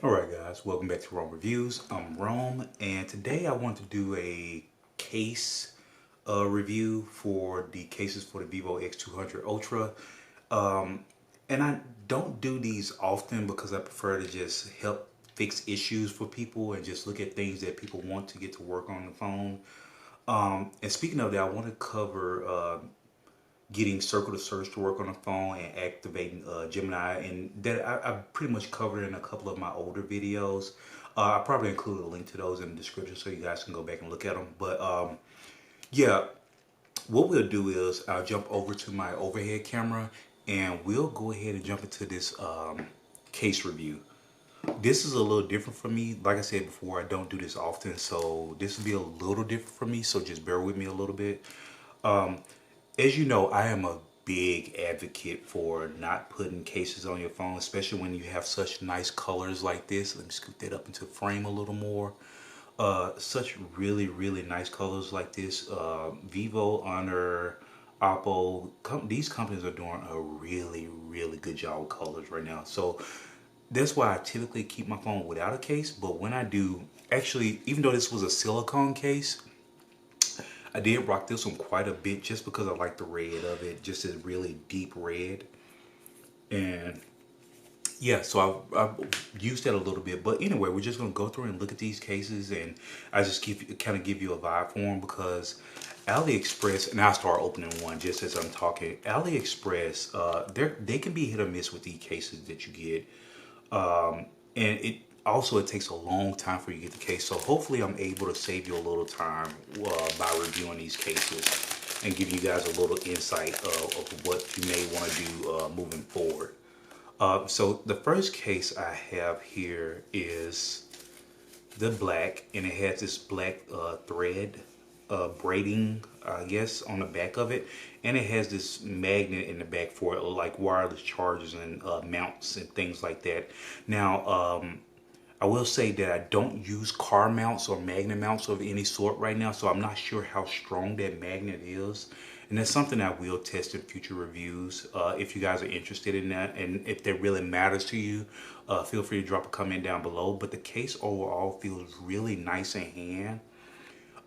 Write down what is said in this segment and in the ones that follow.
Alright guys, welcome back to Rome Reviews. I'm Rome, and today I want to do a case review for the cases for the Vivo X200 Ultra. And I don't do these often because I prefer to just help fix issues for people and just look at things that people want to get to work on the phone. And speaking of that, I want to cover getting Circle to Search to work on the phone and activating Gemini, and that I pretty much covered in a couple of my older videos. I'll probably include a link to those in the description so you guys can go back and look at them. But yeah, what we'll do is I'll jump over to my overhead camera and we'll go ahead and jump into this case review. This is a little different for me. Like I said before, I don't do this often, so this will be a little different for me, so just bear with me a little bit. As you know, I am a big advocate for not putting cases on your phone, especially when you have such nice colors like this. Let me scoot that up into frame a little more. Such really nice colors like this. Vivo, Honor, Oppo, these companies are doing a really good job with colors right now. So that's why I typically keep my phone without a case. But when I do, actually, even though this was a silicone case, I did rock this one quite a bit just because I like the red of it, just a really deep red. And yeah, so I've used that a little bit. But anyway, we're just going to go through and look at these cases, and I just kind of give you a vibe for them because AliExpress, and I'll start opening one just as I'm talking. AliExpress, they can be hit or miss with these cases that you get. And it takes a long time for you to get the case, so hopefully I'm able to save you a little time by reviewing these cases and give you guys a little insight of what you may want to do moving forward. So the first case I have here is the black, and it has this black thread braiding, I guess, on the back of it, and it has this magnet in the back for it, like wireless chargers and mounts and things like that. Now, I will say that I don't use car mounts or magnet mounts of any sort right now, so I'm not sure how strong that magnet is. And that's something I will test in future reviews. If you guys are interested in that, and if that really matters to you, feel free to drop a comment down below. But the case overall feels really nice in hand.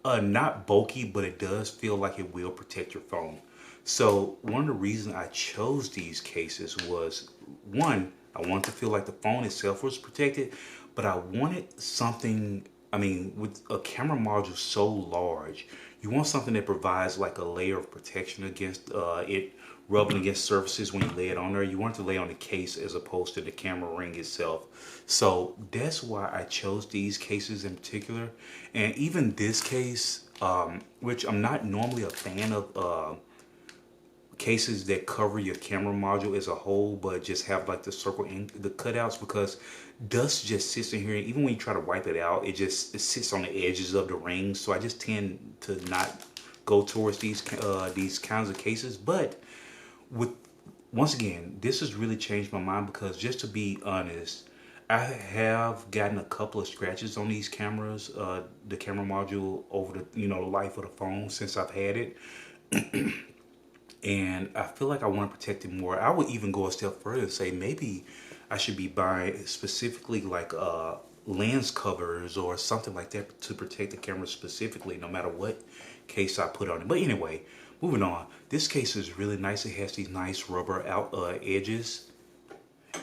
Not bulky, but it does feel like it will protect your phone. So one of the reasons I chose these cases was, one, I wanted to feel like the phone itself was protected, but I wanted something, I mean, with a camera module so large, you want something that provides like a layer of protection against it rubbing against surfaces when you lay it on there. You want to lay on the case as opposed to the camera ring itself. So that's why I chose these cases in particular. And even this case, which I'm not normally a fan of cases that cover your camera module as a whole, but just have like the circle in the cutouts, because dust just sits in here, and even when you try to wipe it out, it sits on the edges of the rings. So I just tend to not go towards these kinds of cases. But with, once again, this has really changed my mind, because just to be honest, I have gotten a couple of scratches on these cameras, the camera module, over the life of the phone since I've had it. And I feel like I want to protect it more. I would even go a step further and say maybe I should be buying specifically like lens covers or something like that to protect the camera specifically, no matter what case I put on it. But anyway, moving on. This case is really nice. It has these nice rubber out edges,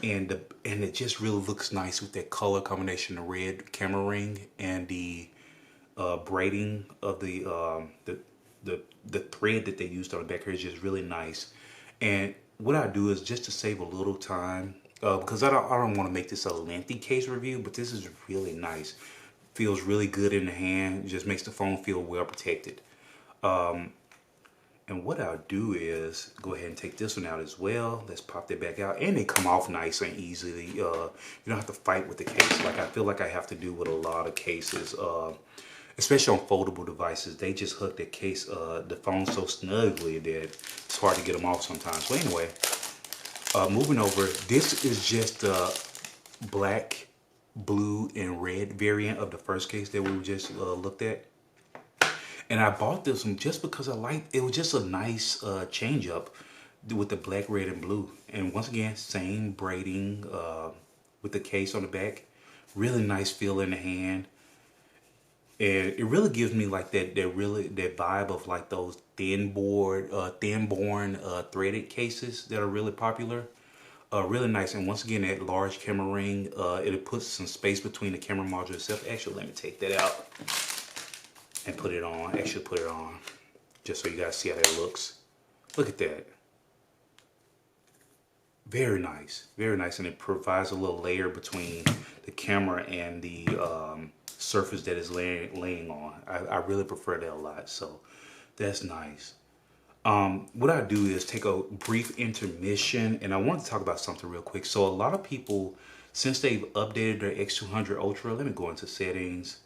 and it just really looks nice with that color combination, the red camera ring and the braiding of the thread that they used on the back here is just really nice. And what I do is, just to save a little time, because I don't want to make this a lengthy case review, but this is really nice. Feels really good in the hand. It just makes the phone feel well protected. And what I'll do is go ahead and take this one out as well. Let's pop that back out, and they come off nice and easily. You don't have to fight with the case like I feel like I have to do with a lot of cases. Especially on foldable devices, they just hook the case, the phone so snugly that it's hard to get them off sometimes. So anyway, moving over, this is just the black, blue, and red variant of the first case that we just looked at. And I bought this one just because I liked it. Was just a nice change up with the black, red, and blue. And once again, same braiding with the case on the back. Really nice feel in the hand. And it really gives me like that vibe of like those thin-born threaded cases that are really popular. Really nice. And once again, that large camera ring, it'll put some space between the camera module itself. Actually, let me take that out and put it on. Actually, put it on just so you guys see how that looks. Look at that. Very nice, very nice. And it provides a little layer between the camera and the surface that is laying on. I really prefer that a lot, so that's nice. What I do is take a brief intermission, and I want to talk about something real quick. So a lot of people, since they've updated their X200 Ultra, let me go into settings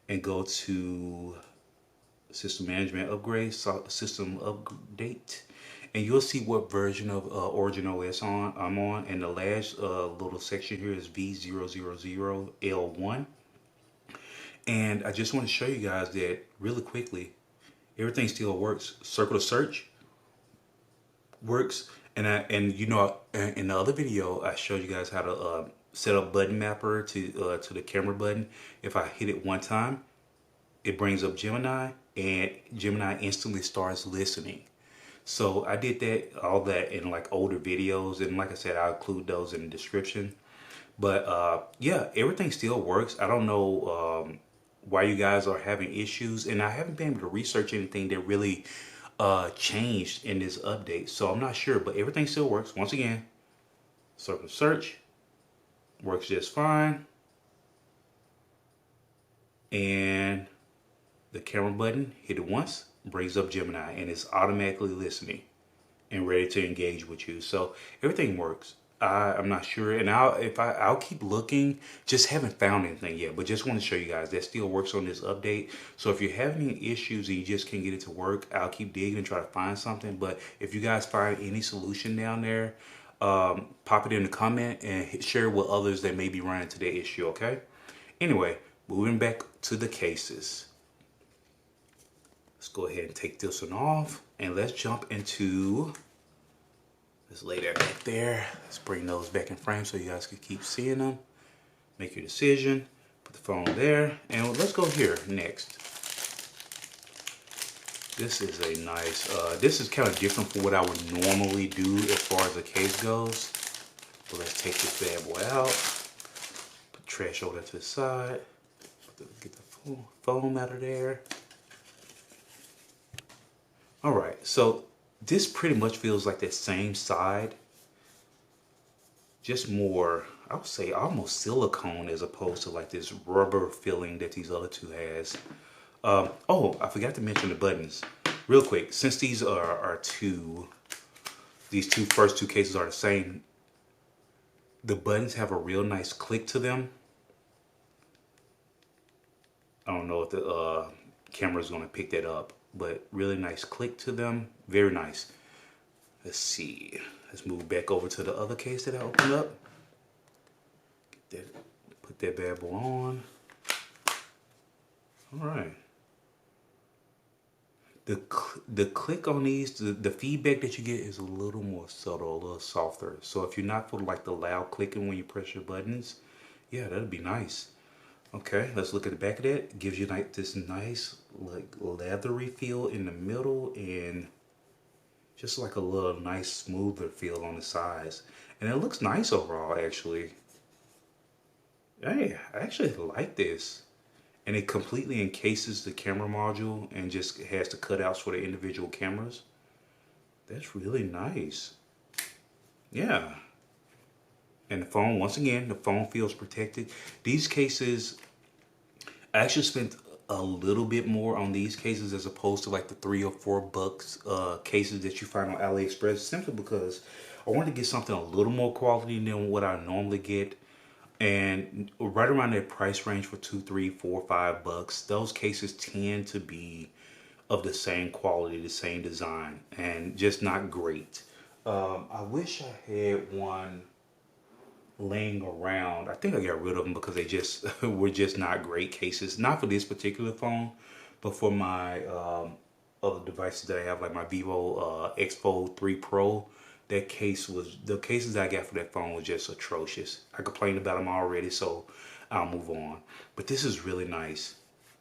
and go to system management upgrade, system update, and you'll see what version of OriginOS I'm on. And the last little section here is V000L1. And I just want to show you guys that really quickly. Everything still works. Circle to search works, and you know, in the other video I showed you guys how to set up button mapper to the camera button. If I hit it one time, it brings up Gemini, and Gemini instantly starts listening. So I did all that in like older videos, and like I said, I'll include those in the description. But yeah, everything still works. I don't know why you guys are having issues, and I haven't been able to research anything that really changed in this update, so I'm not sure, but everything still works. Once again, circle search works just fine, and the camera button, hit it once, brings up Gemini, and it's automatically listening and ready to engage with you. So everything works. I'm not sure, and I'll keep looking. Just haven't found anything yet, but just want to show you guys that still works on this update. So if you're having any issues and you just can't get it to work, I'll keep digging and try to find something. But if you guys find any solution down there, pop it in the comment and share it with others that may be running into that issue. Okay. Anyway, moving back to the cases. Let's go ahead and take this one off, and let's jump into. Let's lay that back there. Let's bring those back in frame so you guys can keep seeing them. Make your decision. Put the phone there. And let's go here next. This is a nice, this is kind of different from what I would normally do as far as the case goes. But let's take this bad boy out. Put trash over to the side. Get the foam out of there. All right, so this pretty much feels like that same side, just more, I would say almost silicone as opposed to like this rubber feeling that these other two has. Oh, I forgot to mention the buttons real quick. Since these first two cases are the same, the buttons have a real nice click to them. I don't know if the camera's gonna pick that up, but really nice click to them. Very nice. Let's see. Let's move back over to the other case that I opened up. Put that bad boy on. All right. The click on these, the feedback that you get is a little more subtle, a little softer. So if you're not for like the loud clicking when you press your buttons, yeah, that'd be nice. Okay, let's look at the back of that. It gives you like this nice like leathery feel in the middle, and just like a little nice smoother feel on the sides. And it looks nice overall, actually. Hey, I actually like this. And it completely encases the camera module and just has the cutouts for the individual cameras. That's really nice. Yeah. And the phone, once again, the phone feels protected. These cases, I actually spent a little bit more on these cases as opposed to like the $3 or $4 cases that you find on AliExpress, simply because I wanted to get something a little more quality than what I normally get. And right around that price range for $2, $3, $4, $5, those cases tend to be of the same quality, the same design, and just not great. I wish I had one laying around. I think I got rid of them because they just were just not great cases. Not for this particular phone, but for my other devices that I have, like my Vivo X200 3 Pro. the cases I got for that phone was just atrocious. I complained about them already, so I'll move on. But this is really nice.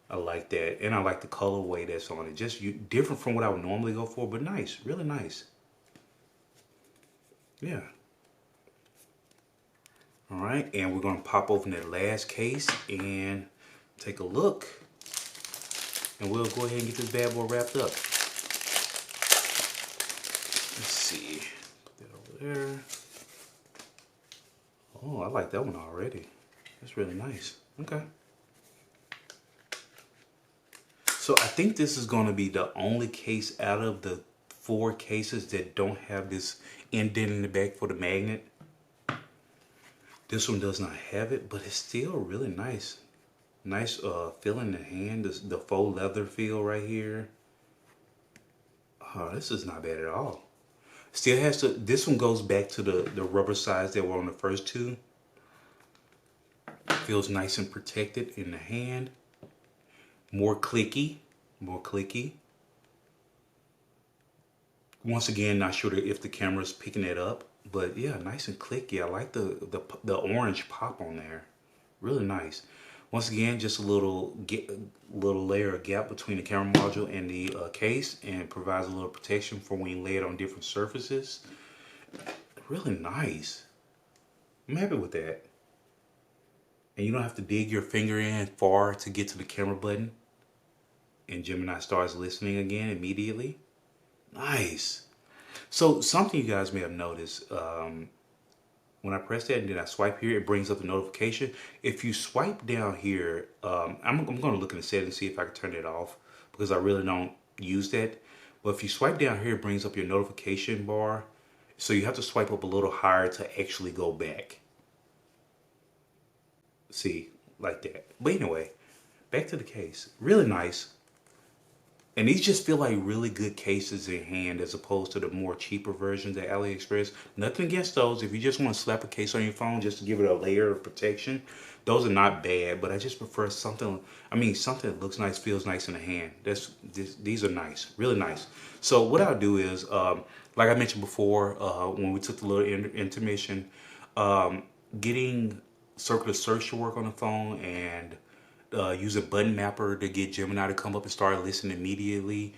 I like that, and I like the colorway that's on it. Just different from what I would normally go for, but nice, really nice. Yeah. All right, and we're gonna pop open that last case and take a look, and we'll go ahead and get this bad boy wrapped up. Let's see, put that over there. Oh, I like that one already. That's really nice. Okay. So I think this is gonna be the only case out of the 4 cases that don't have this indent in the back for the magnet. This one does not have it, but it's still really nice. Nice feel in the hand, the faux leather feel right here. Oh, this is not bad at all. Still has to, this one goes back to the rubber sides that were on the first 2. Feels nice and protected in the hand. More clicky, more clicky. Once again, not sure if the camera's picking it up, but yeah, nice and clicky. I like the orange pop on there. Really nice. Once again, just a little layer of gap between the camera module and the case, and provides a little protection for when you lay it on different surfaces. Really nice. I'm happy with that. And you don't have to dig your finger in far to get to the camera button, and Gemini starts listening again immediately. Nice. So something you guys may have noticed, when I press that and then I swipe here, it brings up the notification. If you swipe down here, I'm going to look in the settings and see if I can turn it off, because I really don't use that. But if you swipe down here, it brings up your notification bar. So you have to swipe up a little higher to actually go back. See, like that. But anyway, back to the case. Really nice. And these just feel like really good cases in hand, as opposed to the more cheaper versions at AliExpress. Nothing against those. If you just want to slap a case on your phone just to give it a layer of protection, those are not bad. But I just prefer something, something that looks nice, feels nice in the hand. These are nice, really nice. So what I'll do is, like I mentioned before, when we took the little intermission, getting circular search to work on the phone, and use a button mapper to get Gemini to come up and start listening immediately.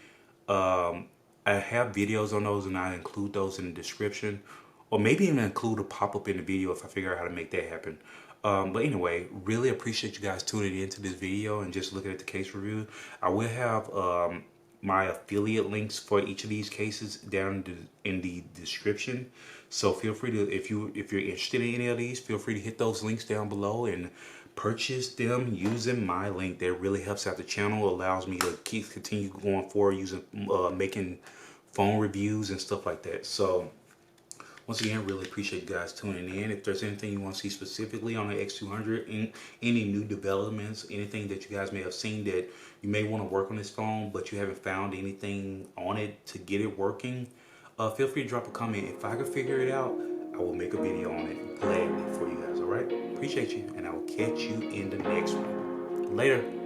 I have videos on those, and I include those in the description, or maybe even include a pop-up in the video if I figure out how to make that happen. But anyway, really appreciate you guys tuning into this video and just looking at the case review. I will have my affiliate links for each of these cases down in the description. So feel free to, if you're interested in any of these, feel free to hit those links down below and purchase them using my link. That really helps out the channel, allows me to continue going forward using making phone reviews and stuff like that. So once again, really appreciate you guys tuning in. If there's anything you want to see specifically on the X200, any new developments, anything that you guys may have seen that you may want to work on this phone but you haven't found anything on it to get it working, feel free to drop a comment. If I can figure it out, I will make a video on it gladly for you guys. All right, appreciate you, and I will catch you in the next one. Later.